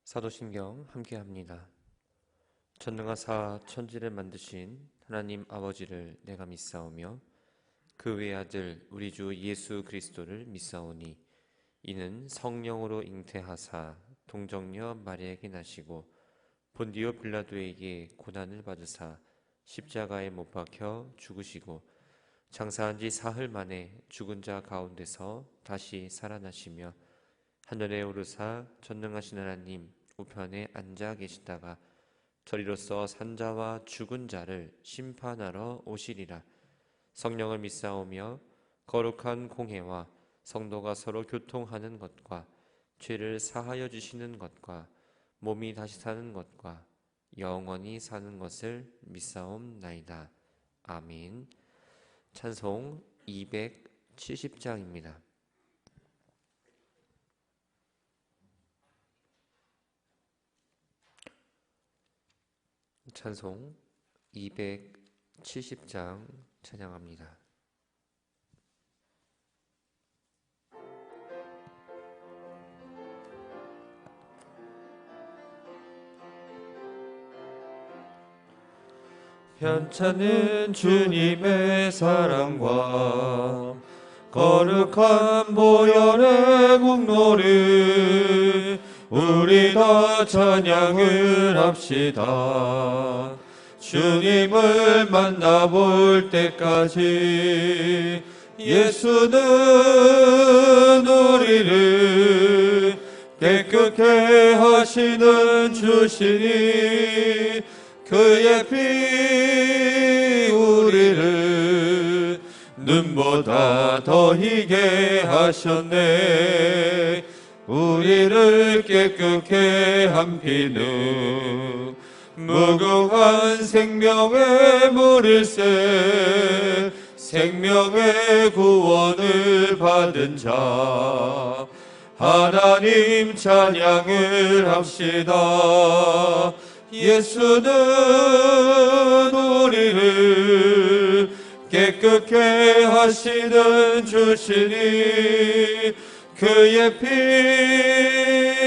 사도신경 함께합니다. 전능하사 천지를 만드신 하나님 아버지를 내가 믿사오며 그 외아들 우리 주 예수 그리스도를 믿사오니 이는 성령으로 잉태하사 동정녀 마리아에게 나시고 본디오 빌라도에게 고난을 받으사 십자가에 못 박혀 죽으시고 장사한 지 사흘 만에 죽은 자 가운데서 다시 살아나시며 하늘에 오르사 전능하신 하나님 우편에 앉아 계시다가 저리로서 산자와 죽은 자를 심판하러 오시리라. 성령을 믿사오며 거룩한 공회와 성도가 서로 교통하는 것과 죄를 사하여 주시는 것과 몸이 다시 사는 것과 영원히 사는 것을 믿사옵나이다. 아멘. 찬송 270장입니다. 찬송 270장 찬양합니다. 편찮은 주님의 사랑과 거룩한 보혈의 공로를 우리 다 찬양을 합시다. 주님을 만나볼 때까지 예수는 우리를 깨끗게 하시는 주시니 그의 피 우리를 눈보다 더 희게 하셨네. 우리를 깨끗게 한 피는 무궁한 생명의 물일세. 생명의 구원을 받은 자 하나님 찬양을 합시다. 예수는 우리를 깨끗게 하시는 주시니 그의 피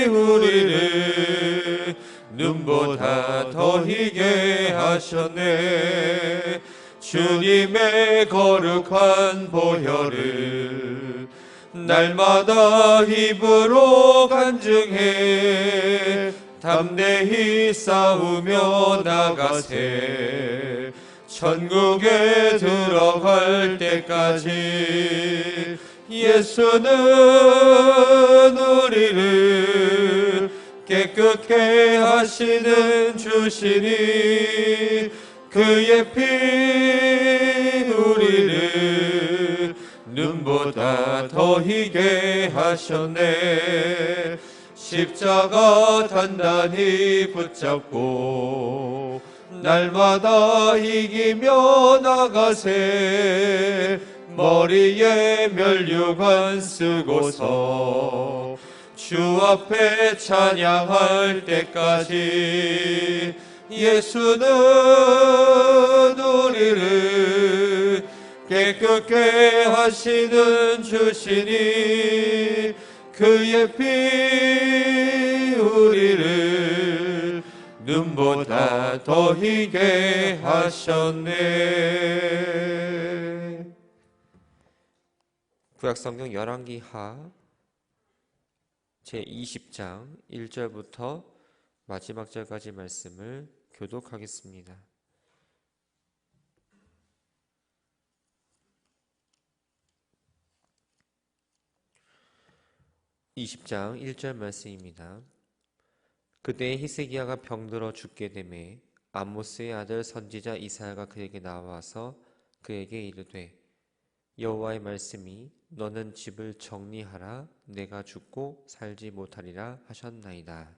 우리를 눈보다 더 희게 하셨네. 주님의 거룩한 보혈을 날마다 입으로 간증해 담대히 싸우며 나가세. 천국에 들어갈 때까지 예수는 우리를 깨끗게 하시는 주시니 그의 피 우리를 눈보다 더 희게 하셨네. 십자가 단단히 붙잡고 날마다 이기며 나가세. 머리에 면류관 쓰고서 주 앞에 찬양할 때까지 예수는 우리를 깨끗게 하시는 주시니 그의 피 우리를 눈보다 더 희게 하셨네. 구약성경 열왕기하 제20장 1절부터 마지막 절까지 말씀을 교독하겠습니다. (20장) 1절 말씀입니다. 그때 히스기야가 병들어 죽게 되매 아모스의 아들 선지자 이사야가 그에게 나와서 그에게 이르되 여호와의 말씀이 너는 집을 정리하라. 내가 죽고 살지 못하리라 하셨나이다.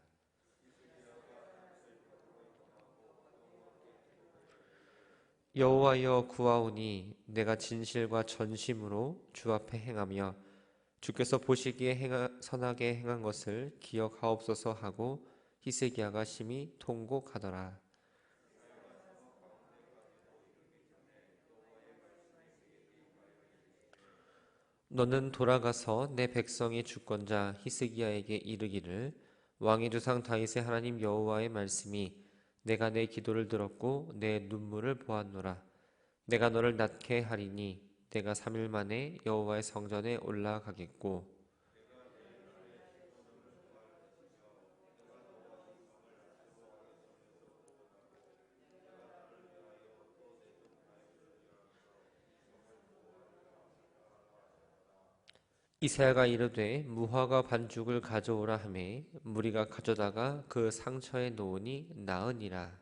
여호와여 구하오니 내가 진실과 전심으로 주 앞에 행하며 주께서 보시기에 선하게 행한 것을 기억하옵소서 하고 히스기야가 심히 통곡하더라. 너는 돌아가서 내 백성의 주권자 히스기야에게 이르기를 왕의 조상 다윗의 하나님 여호와의 말씀이 내가 내 기도를 들었고 내 눈물을 보았노라. 내가 너를 낫게 하리니 내가 3일 만에 여호와의 성전에 올라가겠고 이사야가 이르되 무화과 반죽을 가져오라 하매 무리가 가져다가 그 상처에 놓으니 나으니라.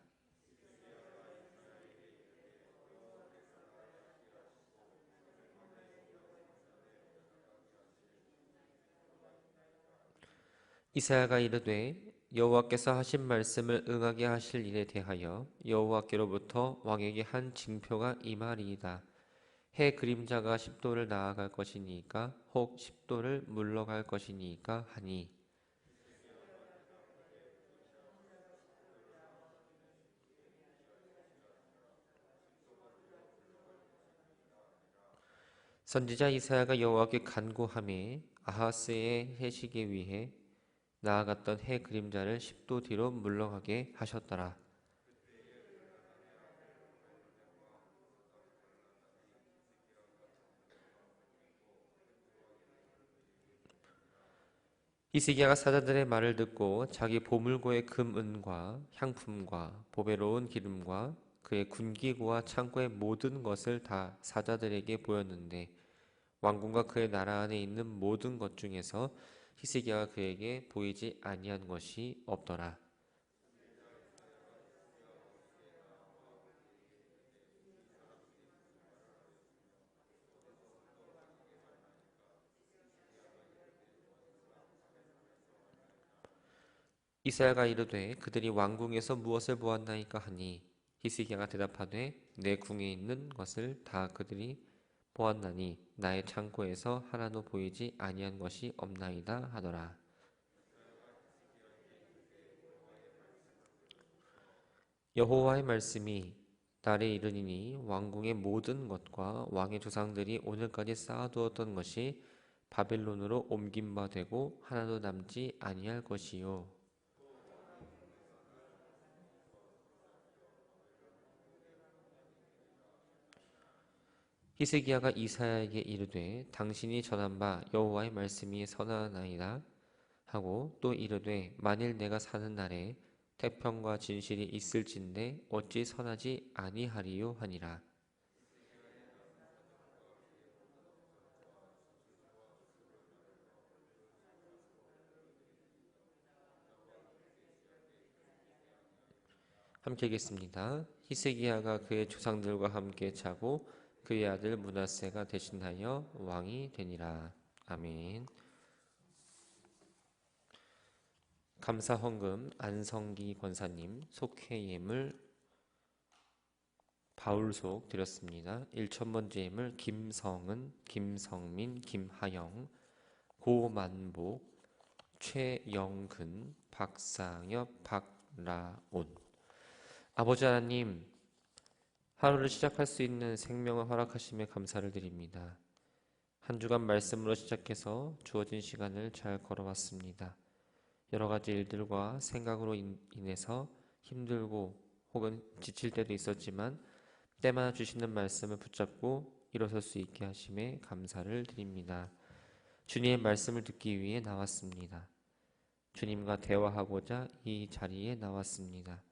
이사야가 이르되 여호와께서 하신 말씀을 응하게 하실 일에 대하여 여호와께로부터 왕에게 한 징표가 임하리이다. 해 그림자가 10도를 나아갈 것이니까 혹 10도를 물러갈 것이니까 하니 선지자 이사야가 여호와께 간구하매 아하스의 해시기 위해 나아갔던 해 그림자를 10도 뒤로 물러가게 하셨더라. 히스기야가 사자들의 말을 듣고 자기 보물고의 금은과 향품과 보배로운 기름과 그의 군기구와 창고의 모든 것을 다 사자들에게 보였는데 왕궁과 그의 나라 안에 있는 모든 것 중에서 히스기야가 그에게 보이지 아니한 것이 없더라. 이사야가 이르되 그들이 왕궁에서 무엇을 보았나이까 하니 히스기야가 대답하되 내 궁에 있는 것을 다 그들이 보았나니 나의 창고에서 하나도 보이지 아니한 것이 없나이다 하더라. 여호와의 말씀이 날에 이르니니 왕궁의 모든 것과 왕의 조상들이 오늘까지 쌓아두었던 것이 바벨론으로 옮긴 바 되고 하나도 남지 아니할 것이요. 히스기야가 이사야에게 이르되 당신이 전한 바 여호와의 말씀이 선하나이다 하고 또 이르되 만일 내가 사는 날에 태평과 진실이 있을진데 어찌 선하지 아니하리요 하니라. 함께 읽겠습니다. 히스기야가 그의 조상들과 함께 자고 그의 아들 므낫세가 대신하여 왕이 되니라. 아멘. 감사 헌금 안성기 권사님 속회 예물 바울속 드렸습니다. 1,000번째 예물 김성은, 김성민, 김하영, 고만복, 최영근, 박상엽, 박라온. 아버지 하나님, 하루를 시작할 수 있는 생명을 허락하심에 감사를 드립니다. 한 주간 말씀으로 시작해서 주어진 시간을 잘 걸어왔습니다. 여러 가지 일들과 생각으로 인해서 힘들고 혹은 지칠 때도 있었지만 때마다 주시는 말씀을 붙잡고 일어설 수 있게 하심에 감사를 드립니다. 주님의 말씀을 듣기 위해 나왔습니다. 주님과 대화하고자 이 자리에 나왔습니다.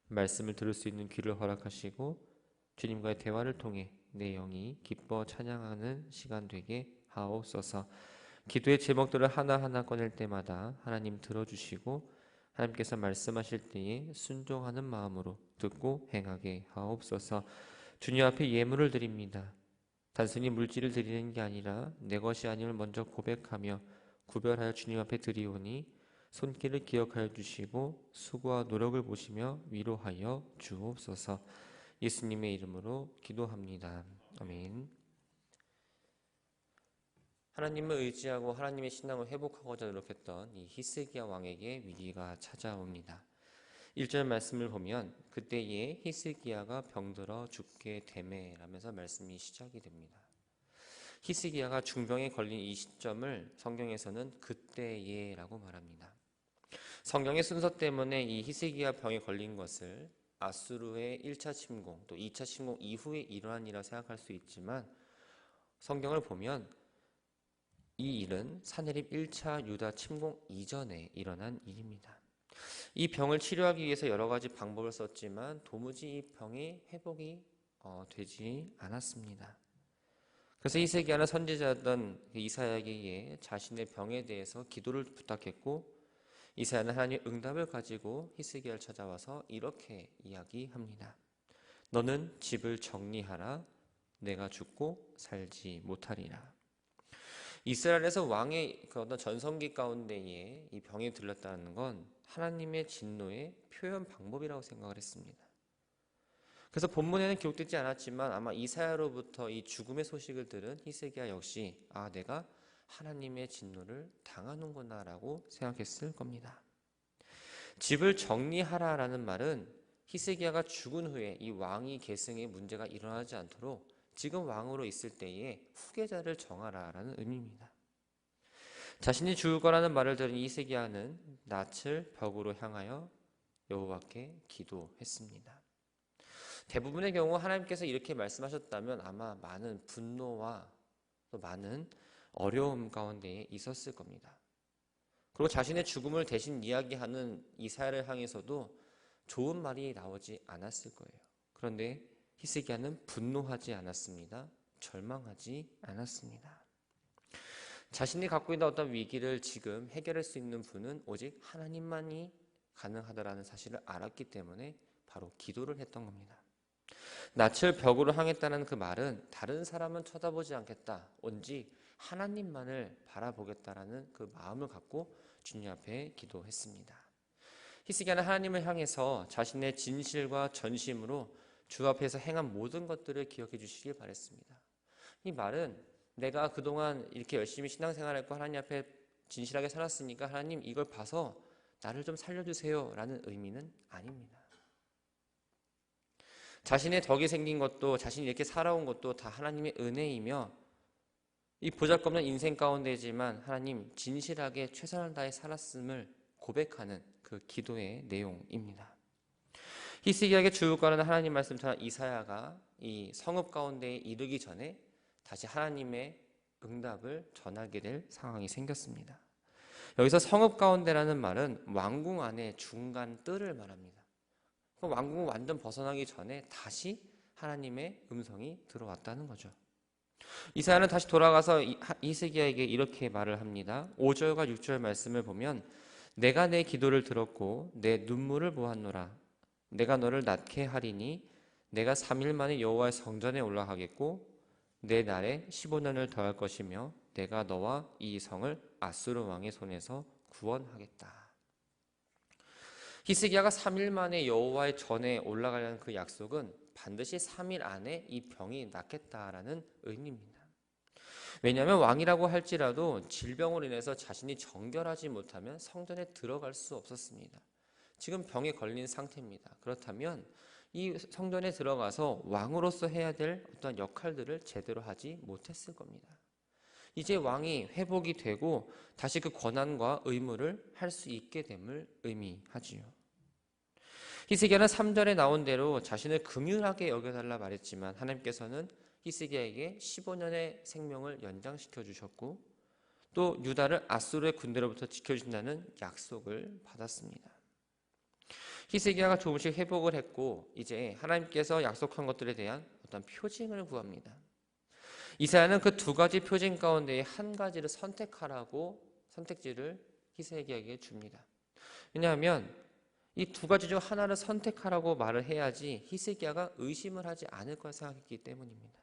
말씀을 들을 수 있는 귀를 허락하시고 주님과의 대화를 통해 내 영이 기뻐 찬양하는 시간 되게 하옵소서. 기도의 제목들을 하나하나 꺼낼 때마다 하나님 들어주시고 하나님께서 말씀하실 때에 순종하는 마음으로 듣고 행하게 하옵소서. 주님 앞에 예물을 드립니다. 단순히 물질을 드리는 게 아니라 내 것이 아님을 먼저 고백하며 구별하여 주님 앞에 드리오니 손길을 기억하여 주시고 수고와 노력을 보시며 위로하여 주옵소서. 예수님의 이름으로 기도합니다. 아멘. 하나님을 의지하고 하나님의 신앙을 회복하고자 노력했던 이 히스기야 왕에게 위기가 찾아옵니다. 1절 말씀을 보면 그때에 히스기야가 병들어 죽게 되매 라면서 말씀이 시작이 됩니다. 히스기야가 중병에 걸린 이 시점을 성경에서는 그때에 라고 말합니다. 성경의 순서 때문에 이 히스기야 병에 걸린 것을 아수르의 1차 침공 또 2차 침공 이후에 일어난 일이라 생각할 수 있지만 성경을 보면 이 일은 산헤립 1차 유다 침공 이전에 일어난 일입니다. 이 병을 치료하기 위해서 여러 가지 방법을 썼지만 도무지 이 병이 회복이 되지 않았습니다. 그래서 히스기야는 선지자였던 이사야에게 자신의 병에 대해서 기도를 부탁했고 이사야는 하나님의 응답을 가지고 히스기야를 찾아와서 이렇게 이야기합니다. 너는 집을 정리하라. 내가 죽고 살지 못하리라. 이스라엘에서 왕의 그 어떤 전성기 가운데에 이 병이 들렸다는 건 하나님의 진노의 표현 방법이라고 생각을 했습니다. 그래서 본문에는 기록되지 않았지만 아마 이사야로부터 이 죽음의 소식을 들은 히스기야 역시 내가 하나님의 진노를 당하는구나 라고 생각했을 겁니다. 집을 정리하라라는 말은 히스기야가 죽은 후에 이 왕위 계승에 문제가 일어나지 않도록 지금 왕으로 있을 때에 후계자를 정하라라는 의미입니다. 자신이 죽을 거라는 말을 들은 히스기야는 낯을 벽으로 향하여 여호와께 기도했습니다. 대부분의 경우 하나님께서 이렇게 말씀하셨다면 아마 많은 분노와 또 많은 어려움 가운데에 있었을 겁니다. 그리고 자신의 죽음을 대신 이야기하는 이사야를 향해서도 좋은 말이 나오지 않았을 거예요. 그런데 히스기야는 분노하지 않았습니다. 절망하지 않았습니다. 자신이 갖고 있는 어떤 위기를 지금 해결할 수 있는 분은 오직 하나님만이 가능하다라는 사실을 알았기 때문에 바로 기도를 했던 겁니다. 낯을 벽으로 향했다는 그 말은 다른 사람은 쳐다보지 않겠다. 온지 하나님만을 바라보겠다라는 그 마음을 갖고 주님 앞에 기도했습니다. 히스기야는 하나님을 향해서 자신의 진실과 전심으로 주 앞에서 행한 모든 것들을 기억해 주시길 바랬습니다. 이 말은 내가 그동안 이렇게 열심히 신앙생활했고 하나님 앞에 진실하게 살았으니까 하나님 이걸 봐서 나를 좀 살려주세요 라는 의미는 아닙니다. 자신의 덕이 생긴 것도 자신이 이렇게 살아온 것도 다 하나님의 은혜이며 이 보잘것없는 인생 가운데지만 하나님 진실하게 최선을 다해 살았음을 고백하는 그 기도의 내용입니다. 히스기야에게 죽을 거라는 하나님 말씀 전한 이사야가 이 성읍 가운데에 이르기 전에 다시 하나님의 응답을 전하게 될 상황이 생겼습니다. 여기서 성읍 가운데라는 말은 왕궁 안의 중간 뜰을 말합니다. 왕궁을 완전 벗어나기 전에 다시 하나님의 음성이 들어왔다는 거죠. 이사야는 다시 돌아가서 히스기야에게 이렇게 말을 합니다. 5절과 6절 말씀을 보면 내가 내 기도를 들었고 내 눈물을 보았노라. 내가 너를 낫게 하리니 내가 3일 만에 여호와의 성전에 올라가겠고 내 날에 15년을 더할 것이며 내가 너와 이 성을 아수르 왕의 손에서 구원하겠다. 히스기야가 3일 만에 여호와의 전에 올라가려는 그 약속은 반드시 3일 안에 이 병이 낫겠다라는 의미입니다. 왜냐하면 왕이라고 할지라도 질병으로 인해서 자신이 정결하지 못하면 성전에 들어갈 수 없었습니다. 지금 병에 걸린 상태입니다. 그렇다면 이 성전에 들어가서 왕으로서 해야 될 어떤 역할들을 제대로 하지 못했을 겁니다. 이제 왕이 회복이 되고 다시 그 권한과 의무를 할 수 있게 됨을 의미하지요. 히스기야는 3절에 나온 대로 자신을 긍휼하게 여겨달라 말했지만 하나님께서는 히스기야에게 15년의 생명을 연장시켜 주셨고 또 유다를 아수르의 군대로부터 지켜준다는 약속을 받았습니다. 히스기야가 조금씩 회복을 했고 이제 하나님께서 약속한 것들에 대한 어떤 표징을 구합니다. 이사야는 그 두 가지 표징 가운데 한 가지를 선택하라고 선택지를 히스기야에게 줍니다. 왜냐하면 이 두 가지 중 하나를 선택하라고 말을 해야지 히스기야가 의심을 하지 않을 거라 생각했기 때문입니다.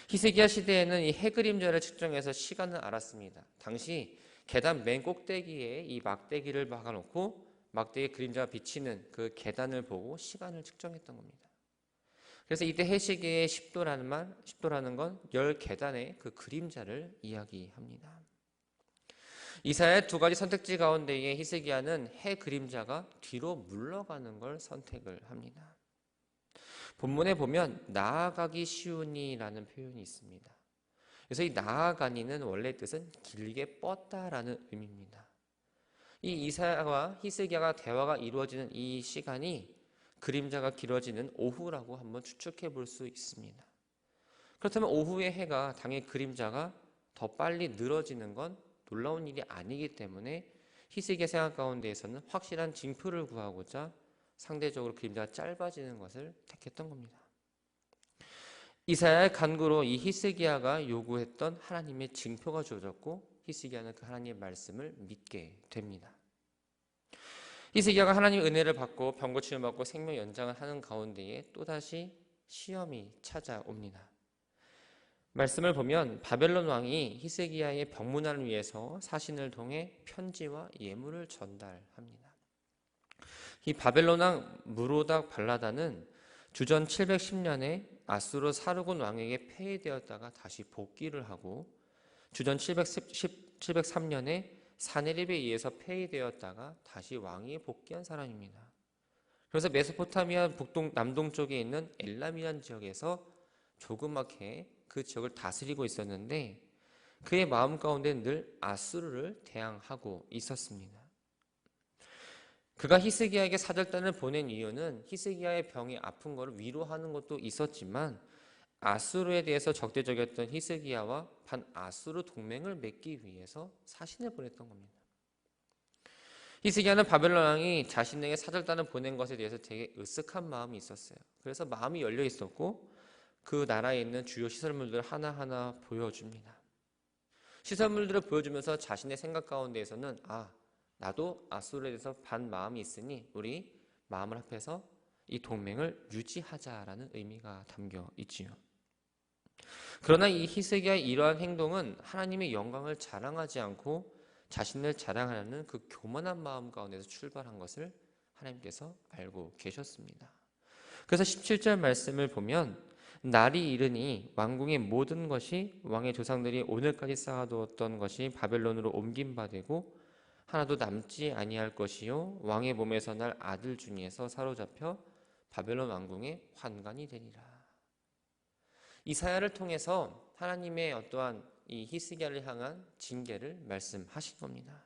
히스기야 시대에는 이 해그림자를 측정해서 시간을 알았습니다. 당시 계단 맨 꼭대기에 이 막대기를 박아놓고 막대기 그림자가 비치는 그 계단을 보고 시간을 측정했던 겁니다. 그래서 이때 해시계의 10도라는 건 10계단의 그 그림자를 이야기합니다. 이사야의 두 가지 선택지 가운데에 히스기야는 해 그림자가 뒤로 물러가는 걸 선택을 합니다. 본문에 보면 나아가기 쉬우니라는 표현이 있습니다. 그래서 이 나아가니는 원래 뜻은 길게 뻗다라는 의미입니다. 이 이사야와 히스기야가 대화가 이루어지는 이 시간이 그림자가 길어지는 오후라고 한번 추측해 볼 수 있습니다. 그렇다면 오후의 해가 당의 그림자가 더 빨리 늘어지는 건 놀라운 일이 아니기 때문에 히스기야 생각 가운데에서는 확실한 징표를 구하고자 상대적으로 그림자가 짧아지는 것을 택했던 겁니다. 이사야의 간구로 이 히스기야가 요구했던 하나님의 징표가 주어졌고 히스기야는 그 하나님의 말씀을 믿게 됩니다. 히스기야가 하나님의 은혜를 받고 병고침을 받고 생명 연장을 하는 가운데에 또다시 시험이 찾아옵니다. 말씀을 보면 바벨론 왕이 히스기야의 병문안을 위해서 사신을 통해 편지와 예물을 전달합니다. 이 바벨론 왕 무로닥 발라다는 주전 710년에 아수르 사르곤 왕에게 폐위되었다가 다시 복귀를 하고 주전 703년에 사네립에 의해서 폐위되었다가 다시 왕위에 복귀한 사람입니다. 그래서 메소포타미아 남동쪽에 있는 엘라미안 지역에서 조그맣게 그 지역을 다스리고 있었는데 그의 마음 가운데 늘 아수르를 대항하고 있었습니다. 그가 히스기야에게 사절단을 보낸 이유는 히스기야의 병이 아픈 것을 위로하는 것도 있었지만 아수르에 대해서 적대적이었던 히스기야와 반아수르 동맹을 맺기 위해서 사신을 보냈던 겁니다. 히스기야는 바벨론 왕이 자신에게 사절단을 보낸 것에 대해서 되게 으쓱한 마음이 있었어요. 그래서 마음이 열려 있었고 그 나라에 있는 주요 시설물들을 하나하나 보여줍니다. 시설물들을 보여주면서 자신의 생각 가운데에서는 나도 아수르에 대해서 반 마음이 있으니 우리 마음을 합해서 이 동맹을 유지하자라는 의미가 담겨 있지요. 그러나 이 히스기야의 이러한 행동은 하나님의 영광을 자랑하지 않고 자신을 자랑하려는 그 교만한 마음 가운데서 출발한 것을 하나님께서 알고 계셨습니다. 그래서 17절 말씀을 보면 날이 이르니 왕궁의 모든 것이 왕의 조상들이 오늘까지 쌓아두었던 것이 바벨론으로 옮긴 바 되고 하나도 남지 아니할 것이요 왕의 몸에서 날 아들 중에서 사로잡혀 바벨론 왕궁의 환관이 되리라. 이사야를 통해서 하나님의 어떠한 이 히스기야를 향한 징계를 말씀하신 겁니다.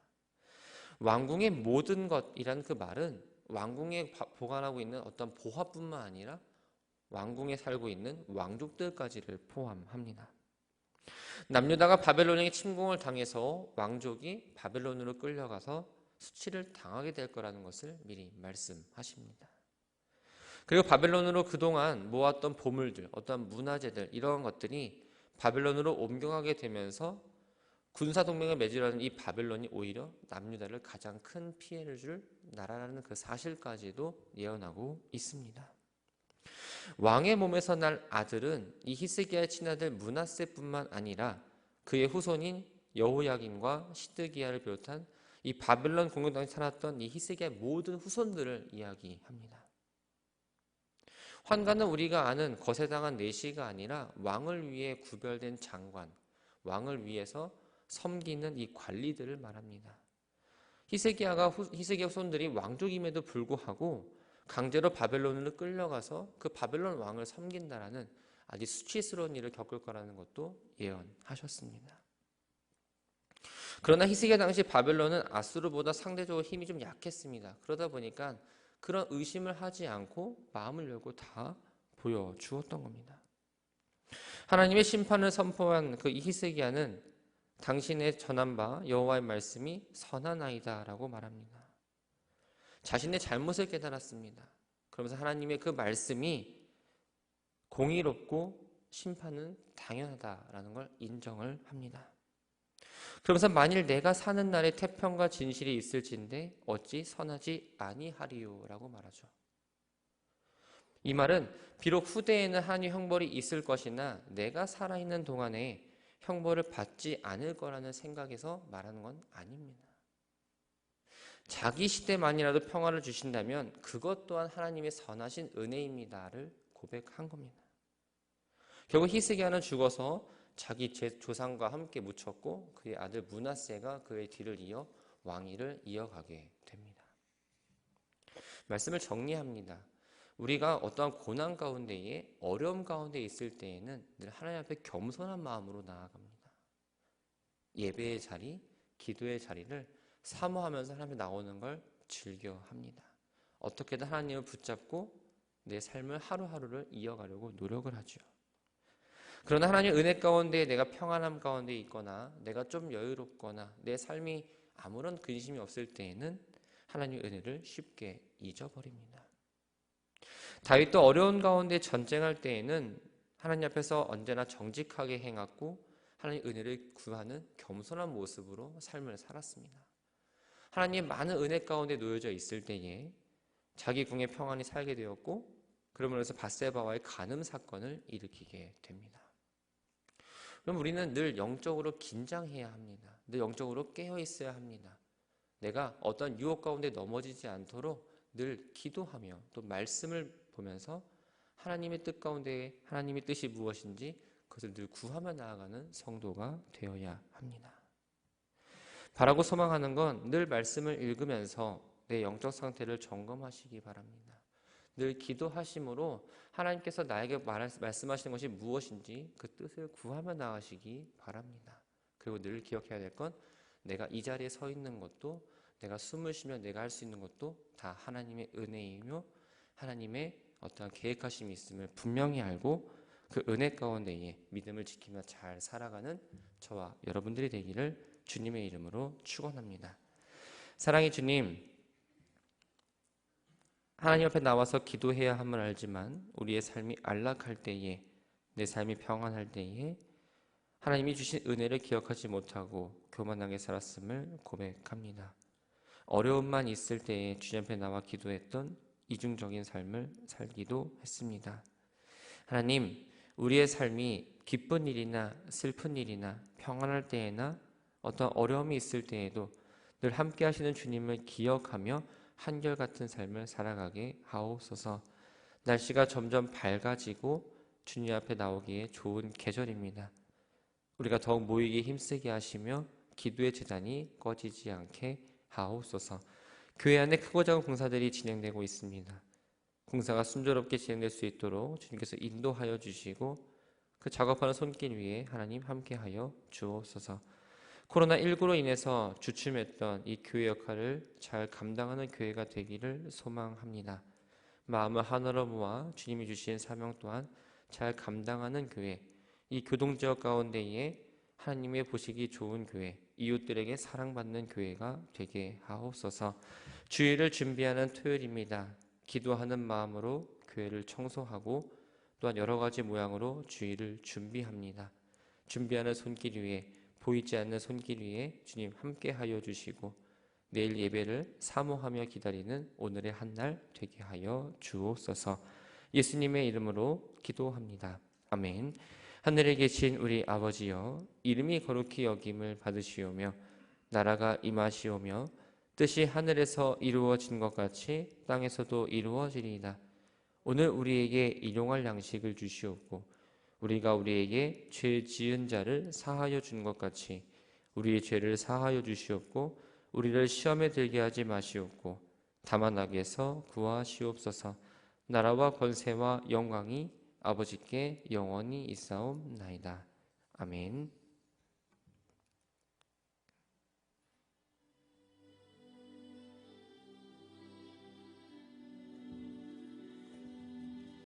왕궁의 모든 것이라는 그 말은 왕궁에 보관하고 있는 어떤 보화뿐만 아니라 왕궁에 살고 있는 왕족들까지를 포함합니다. 남유다가 바벨론에게 침공을 당해서 왕족이 바벨론으로 끌려가서 수치를 당하게 될 거라는 것을 미리 말씀하십니다. 그리고 바벨론으로 그동안 모았던 보물들, 어떤 문화재들 이런 것들이 바벨론으로 옮겨가게 되면서 군사동맹을 맺으려는 이 바벨론이 오히려 남유다를 가장 큰 피해를 줄 나라라는 그 사실까지도 예언하고 있습니다. 왕의 몸에서 날 아들은 이 히스기야의 친아들 므낫세뿐만 아니라 그의 후손인 여호야긴과 시드기야를 비롯한 이 바벨론 공격 당시 살았던 이 히스기야의 모든 후손들을 이야기합니다. 환관은 우리가 아는 거세당한 내시가 아니라 왕을 위해 구별된 장관, 왕을 위해서 섬기는 이 관리들을 말합니다. 히스기야 후손들이 왕족임에도 불구하고 강제로 바벨론으로 끌려가서 그 바벨론 왕을 섬긴다라는 아주 수치스러운 일을 겪을 거라는 것도 예언하셨습니다. 그러나 히스기야 당시 바벨론은 아수르보다 상대적으로 힘이 좀 약했습니다. 그러다 보니까 그런 의심을 하지 않고 마음을 열고 다 보여주었던 겁니다. 하나님의 심판을 선포한 그 히스기야는 당신의 전한 바 여호와의 말씀이 선한 아이다라고 말합니다. 자신의 잘못을 깨달았습니다. 그러면서 하나님의 그 말씀이 공의롭고 심판은 당연하다라는 걸 인정을 합니다. 그러면서 만일 내가 사는 날에 태평과 진실이 있을진데 어찌 선하지 아니하리요라고 말하죠. 이 말은 비록 후대에는 한이 형벌이 있을 것이나 내가 살아있는 동안에 형벌을 받지 않을 거라는 생각에서 말하는 건 아닙니다. 자기 시대만이라도 평화를 주신다면 그것 또한 하나님의 선하신 은혜입니다를 고백한 겁니다. 결국 히스기야는 죽어서 자기 조상과 함께 묻혔고 그의 아들 므낫세가 그의 뒤를 이어 왕위를 이어가게 됩니다. 말씀을 정리합니다. 우리가 어떠한 고난 가운데에 어려움 가운데 있을 때에는 늘 하나님 앞에 겸손한 마음으로 나아갑니다. 예배의 자리, 기도의 자리를 사모하면서 하나님 앞에 나오는 걸 즐겨합니다. 어떻게든 하나님을 붙잡고 내 삶을 하루하루를 이어가려고 노력을 하죠. 그러나 하나님 은혜 가운데 내가 평안함 가운데 있거나 내가 좀 여유롭거나 내 삶이 아무런 근심이 없을 때에는 하나님의 은혜를 쉽게 잊어버립니다. 다윗도 어려운 가운데 전쟁할 때에는 하나님 앞에서 언제나 정직하게 행하고 하나님 은혜를 구하는 겸손한 모습으로 삶을 살았습니다. 하나님 많은 은혜 가운데 놓여져 있을 때에 자기 궁에 평안히 살게 되었고 그러므로 해서 밧세바와의 간음 사건을 일으키게 됩니다. 그럼 우리는 늘 영적으로 긴장해야 합니다. 늘 영적으로 깨어 있어야 합니다. 내가 어떤 유혹 가운데 넘어지지 않도록 늘 기도하며 또 말씀을 보면서 하나님의 뜻 가운데 하나님의 뜻이 무엇인지 그것을 늘 구하며 나아가는 성도가 되어야 합니다. 바라고 소망하는 건 늘 말씀을 읽으면서 내 영적 상태를 점검하시기 바랍니다. 늘 기도하심으로 하나님께서 나에게 말씀하시는 것이 무엇인지 그 뜻을 구하며 나아가시기 바랍니다. 그리고 늘 기억해야 될 건 내가 이 자리에 서 있는 것도 내가 숨을 쉬며 내가 할 수 있는 것도 다 하나님의 은혜이며 하나님의 어떠한 계획하심이 있음을 분명히 알고 그 은혜 가운데에 믿음을 지키며 잘 살아가는 저와 여러분들이 되기를 주님의 이름으로 축원합니다. 사랑의 주님, 하나님 앞에 나와서 기도해야 함을 알지만 우리의 삶이 안락할 때에 내 삶이 평안할 때에 하나님이 주신 은혜를 기억하지 못하고 교만하게 살았음을 고백합니다. 어려움만 있을 때에 주님 앞에 나와 기도했던 이중적인 삶을 살기도 했습니다. 하나님, 우리의 삶이 기쁜 일이나 슬픈 일이나 평안할 때에나 어떤 어려움이 있을 때에도 늘 함께 하시는 주님을 기억하며 한결같은 삶을 살아가게 하옵소서. 날씨가 점점 밝아지고 주님 앞에 나오기에 좋은 계절입니다. 우리가 더욱 모이기 힘쓰게 하시며 기도의 제단이 꺼지지 않게 하옵소서. 교회 안에 크고 작은 공사들이 진행되고 있습니다. 공사가 순조롭게 진행될 수 있도록 주님께서 인도하여 주시고 그 작업하는 손길 위에 하나님 함께하여 주옵소서. 코로나19로 인해서 주춤했던 이 교회 역할을 잘 감당하는 교회가 되기를 소망합니다. 마음을 하나로 모아 주님이 주신 사명 또한 잘 감당하는 교회, 이 교동지역 가운데에 하나님의 보시기 좋은 교회, 이웃들에게 사랑받는 교회가 되게 하옵소서. 주일을 준비하는 토요일입니다. 기도하는 마음으로 교회를 청소하고 또한 여러 가지 모양으로 주일을 준비합니다. 준비하는 손길 위에 보이지 않는 손길 위에 주님 함께하여 주시고 내일 예배를 사모하며 기다리는 오늘의 한 날 되게 하여 주옵소서. 예수님의 이름으로 기도합니다. 아멘. 하늘에 계신 우리 아버지여, 이름이 거룩히 여김을 받으시오며 나라가 임하시오며 뜻이 하늘에서 이루어진 것 같이 땅에서도 이루어지리이다. 오늘 우리에게 일용할 양식을 주시옵고 우리가 우리에게 죄 지은 자를 사하여 준 것 같이 우리의 죄를 사하여 주시옵고 우리를 시험에 들게 하지 마시옵고 다만 악에서 구하시옵소서. 나라와 권세와 영광이 아버지께 영원히 있사옵나이다. 아멘.